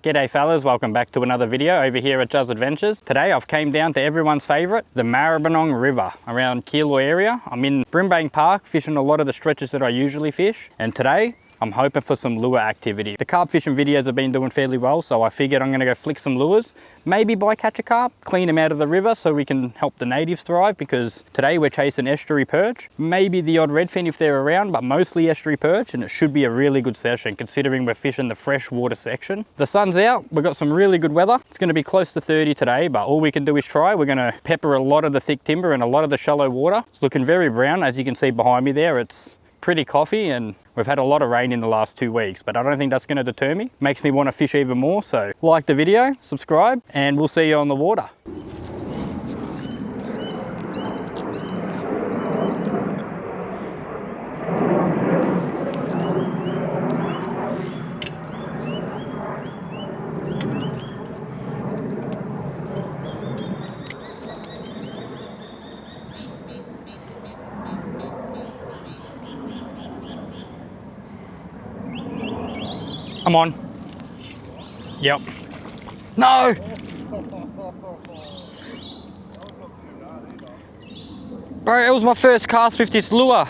G'day fellas, welcome back to another video over here at Juz Adventures. Today I've came down to everyone's favourite, the Maribyrnong River around Keilor area. I'm in Brimbank Park fishing a lot of the stretches that I usually fish, and today I'm hoping for some lure activity. The carp fishing videos have been doing fairly well, so I figured I'm going to go flick some lures, maybe catch a carp, clean them out of the river so we can help the natives thrive, because today we're chasing estuary perch, maybe the odd redfin if they're around, but mostly estuary perch, and it should be a really good session considering we're fishing the freshwater section. The sun's out, we've got some really good weather. It's going to be close to 30 today, but all we can do is try. We're going to pepper a lot of the thick timber and a lot of the shallow water. It's looking very brown, as you can see behind me there. It's pretty coffee, and we've had a lot of rain in the last 2 weeks, but I don't think that's going to deter me. Makes me want to fish even more. So like the video, subscribe, and we'll see you on the water. I'm on. Yep. No! Bro, it was my first cast with this lure.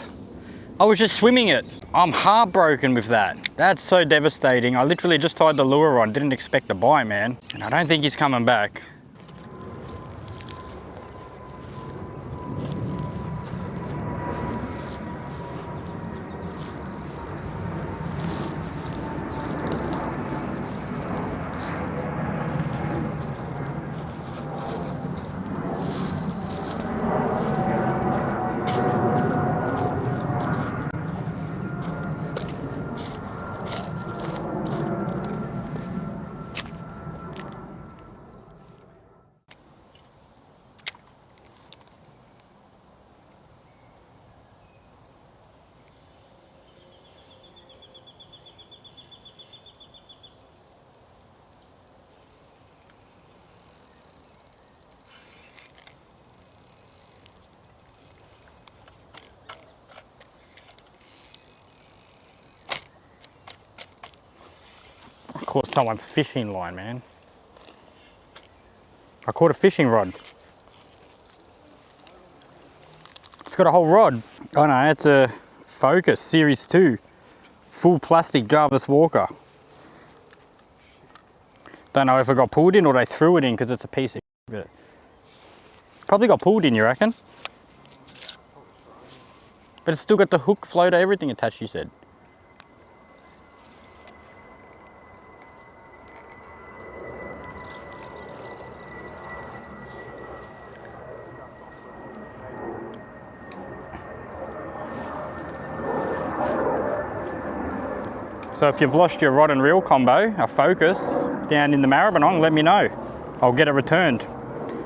I was just swimming it. I'm heartbroken with that. That's so devastating. I literally just tied the lure on, didn't expect to bite, man. And I don't think he's coming back. I caught someone's fishing line, man. I caught a fishing rod. It's got a whole rod. Oh no, it's a Focus Series 2. Full plastic Jarvis Walker. Don't know if it got pulled in or they threw it in because it's a piece of shit. Probably got pulled in, you reckon? But it's still got the hook, floater, everything attached, you said. So if you've lost your rod and reel combo, a Focus, down in the Maribyrnong, let me know. I'll get it returned.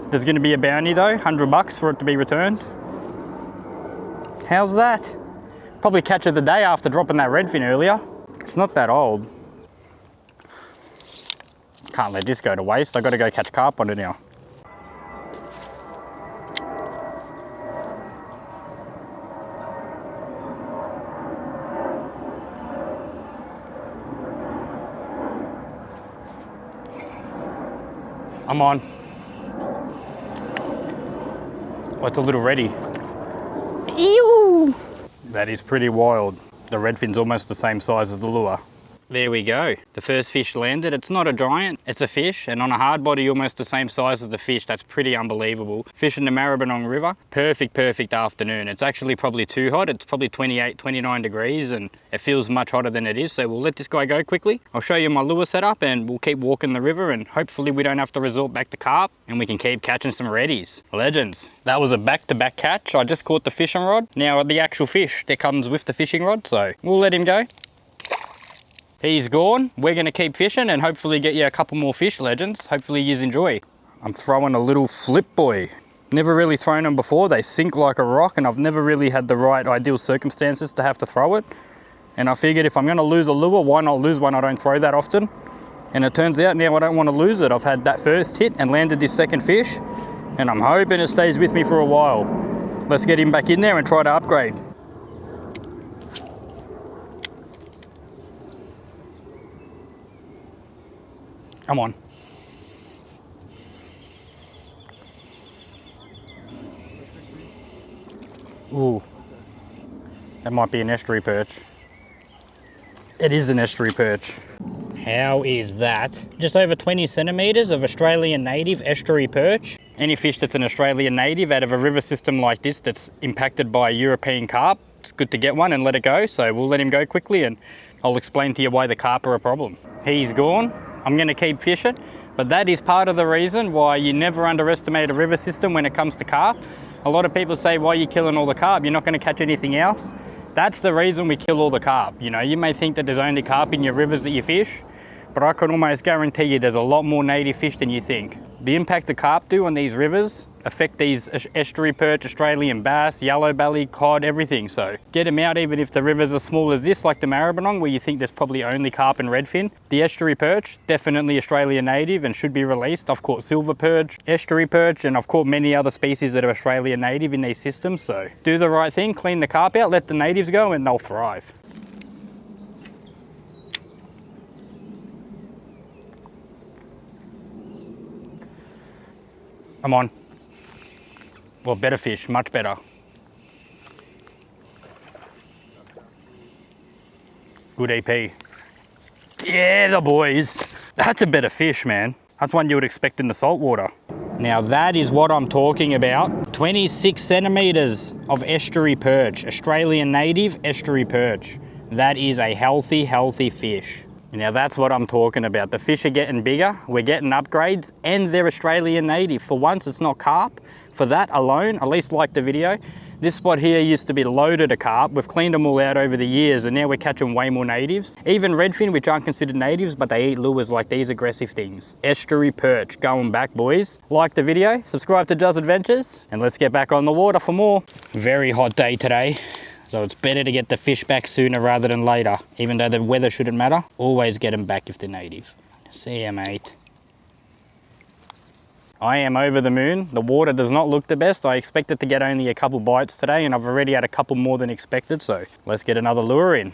There's going to be a bounty though, $100 for it to be returned. How's that? Probably catch of the day after dropping that redfin earlier. It's not that old. Can't let this go to waste. I've got to go catch carp on it now. I'm on. Oh, it's a little ready. Ew! That is pretty wild. The redfin's almost the same size as the lure. There we go. The first fish landed. It's not a giant, it's a fish, and on a hard body almost the same size as the fish. That's pretty unbelievable. Fishing the Maribyrnong River, perfect afternoon. It's actually probably too hot. It's probably 28, 29 degrees and it feels much hotter than it is. So we'll let this guy go quickly. I'll show you my lure setup and we'll keep walking the river, and hopefully we don't have to resort back to carp and we can keep catching some reddies. Legends. That was a back-to-back catch. I just caught the fishing rod. Now the actual fish that comes with the fishing rod, so we'll let him go. He's gone. We're going to keep fishing and hopefully get you a couple more fish, legends. Hopefully you enjoy. I'm throwing a little flip boy. Never really thrown them before. They sink like a rock, and I've never really had the right ideal circumstances to have to throw it. And I figured if I'm going to lose a lure, why not lose one I don't throw that often? And it turns out now I don't want to lose it. I've had that first hit and landed this second fish, and I'm hoping it stays with me for a while. Let's get him back in there and try to upgrade. Come on. Ooh. That might be an estuary perch. It is an estuary perch. How is that? Just over 20 centimetres of Australian native estuary perch. Any fish that's an Australian native out of a river system like this that's impacted by European carp, it's good to get one and let it go. So we'll let him go quickly and I'll explain to you why the carp are a problem. He's gone. I'm going to keep fishing, but that is part of the reason why you never underestimate a river system when it comes to carp. A lot of people say, why are you killing all the carp? You're not going to catch anything else. That's the reason we kill all the carp. You know, you may think that there's only carp in your rivers that you fish, but I can almost guarantee you there's a lot more native fish than you think. The impact the carp do on these rivers affect these estuary perch, Australian bass, yellow belly, cod, everything. So get them out even if the rivers are small as this, like the Maribyrnong, where you think there's probably only carp and redfin. The estuary perch, definitely Australian native and should be released. I've caught silver perch, estuary perch, and I've caught many other species that are Australian native in these systems. So do the right thing, clean the carp out, let the natives go, and they'll thrive. Come on. Well, better fish, much better. Good EP. Yeah, the boys. That's a better fish, man. That's one you would expect in the saltwater. Now that is what I'm talking about. 26 centimeters of estuary perch, Australian native estuary perch. That is a healthy, healthy fish. Now that's what I'm talking about. The fish are getting bigger, we're getting upgrades, and they're Australian native. For once, it's not carp. For that alone, at least like the video, this spot here used to be loaded of carp. We've cleaned them all out over the years, and now we're catching way more natives. Even redfin, which aren't considered natives, but they eat lures like these aggressive things. Estuary perch, going back, boys. Like the video, subscribe to Juz Adventures, and let's get back on the water for more. Very hot day today. So it's better to get the fish back sooner rather than later. Even though the weather shouldn't matter, always get them back if they're native. See ya, mate. I am over the moon. The water does not look the best. I expected to get only a couple bites today, and I've already had a couple more than expected, so let's get another lure in.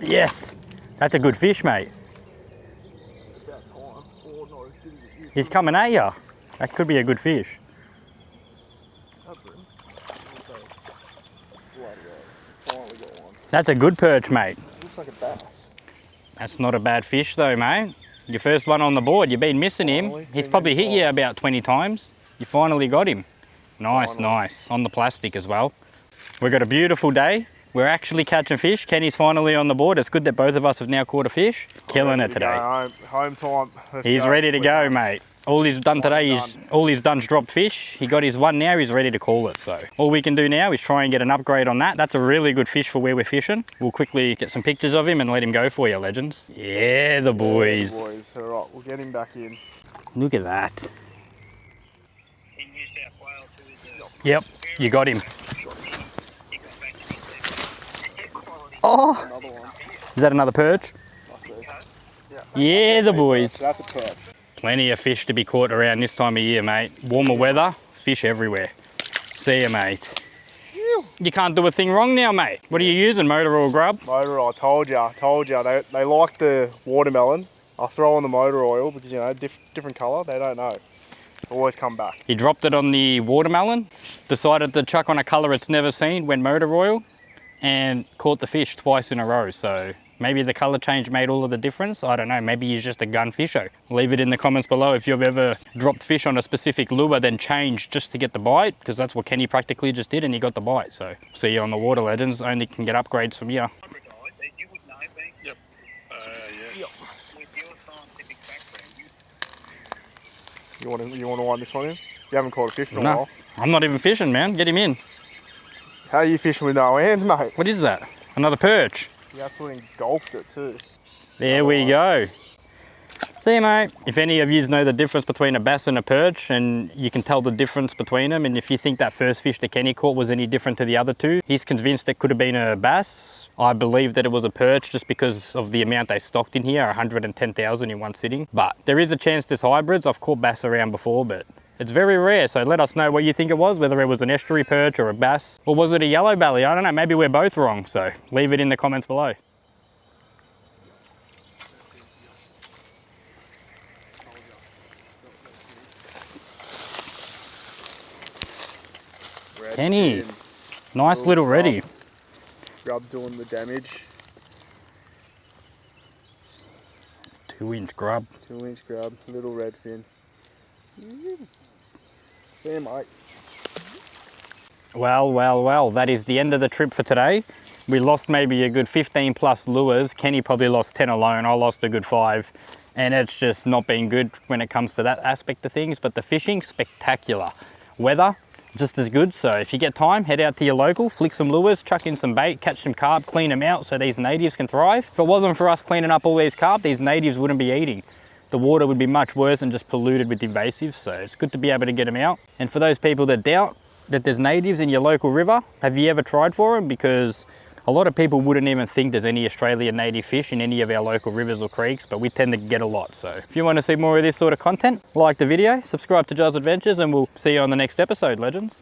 Yes, that's a good fish, mate. He's coming at you. That could be a good fish. That's a good perch, mate. Looks like a bass. That's not a bad fish though, mate. Your first one on the board. You've been missing him. He's probably hit you about 20 times. You finally got him. Nice, nice. On the plastic as well. We've got a beautiful day. We're actually catching fish. Kenny's finally on the board. It's good that both of us have now caught a fish. Killing it today. Home time. He's ready to go, mate. All he's done today is dropped fish. He got his one now, he's ready to call it. So all we can do now is try and get an upgrade on that. That's a really good fish for where we're fishing. We'll quickly get some pictures of him and let him go for you, legends. Yeah, the boys. Yeah, the boys. All right, we'll get him back in. Look at that. Yep, you got him. Oh, is that another perch? Yeah, the boys. That's a perch. Plenty of fish to be caught around this time of year, mate. Warmer weather, fish everywhere. See ya, mate. You can't do a thing wrong now, mate. What are you using, motor oil grub? Motor oil, I told you. They like the watermelon. I throw on the motor oil because, you know, different colour, they don't know. Always come back. He dropped it on the watermelon, decided to chuck on a colour it's never seen, went motor oil, and caught the fish twice in a row. So maybe the colour change made all of the difference. I don't know, maybe he's just a gun fisher. Leave it in the comments below if you've ever dropped fish on a specific lure then changed just to get the bite, because that's what Kenny practically just did and he got the bite. So see you on the water, legends. Only can get upgrades from here. Yep. Yes. You want to wind this one in? You haven't caught a fish in a while. I'm not even fishing, man. Get him in. How are you fishing with no hands, mate? What is that? Another perch. You absolutely engulfed it too. There we go. See you, mate. If any of you know the difference between a bass and a perch, and you can tell the difference between them, and if you think that first fish that Kenny caught was any different to the other two, he's convinced it could have been a bass. I believe that it was a perch just because of the amount they stocked in here, 110,000 in one sitting. But there is a chance there's hybrids. I've caught bass around before, but it's very rare, so let us know what you think it was, whether it was an estuary perch or a bass, or was it a yellow belly? I don't know, maybe we're both wrong, so leave it in the comments below. Kenny, nice little reddy. Grub doing the damage. 2-inch grub. 2-inch grub, little redfin. See you, mate. Well, that is the end of the trip for today. We lost maybe a good 15 plus lures. Kenny probably lost 10 alone. I lost a good 5. And it's just not been good when it comes to that aspect of things. But the fishing, spectacular. Weather, just as good. So if you get time, head out to your local, flick some lures, chuck in some bait, catch some carp, clean them out so these natives can thrive. If it wasn't for us cleaning up all these carp, these natives wouldn't be eating. The water would be much worse and just polluted with invasives. So it's good to be able to get them out. And for those people that doubt that there's natives in your local river, have you ever tried for them? Because a lot of people wouldn't even think there's any Australian native fish in any of our local rivers or creeks, but we tend to get a lot. So if you want to see more of this sort of content, like the video, subscribe to Joe's Adventures, and we'll see you on the next episode, legends.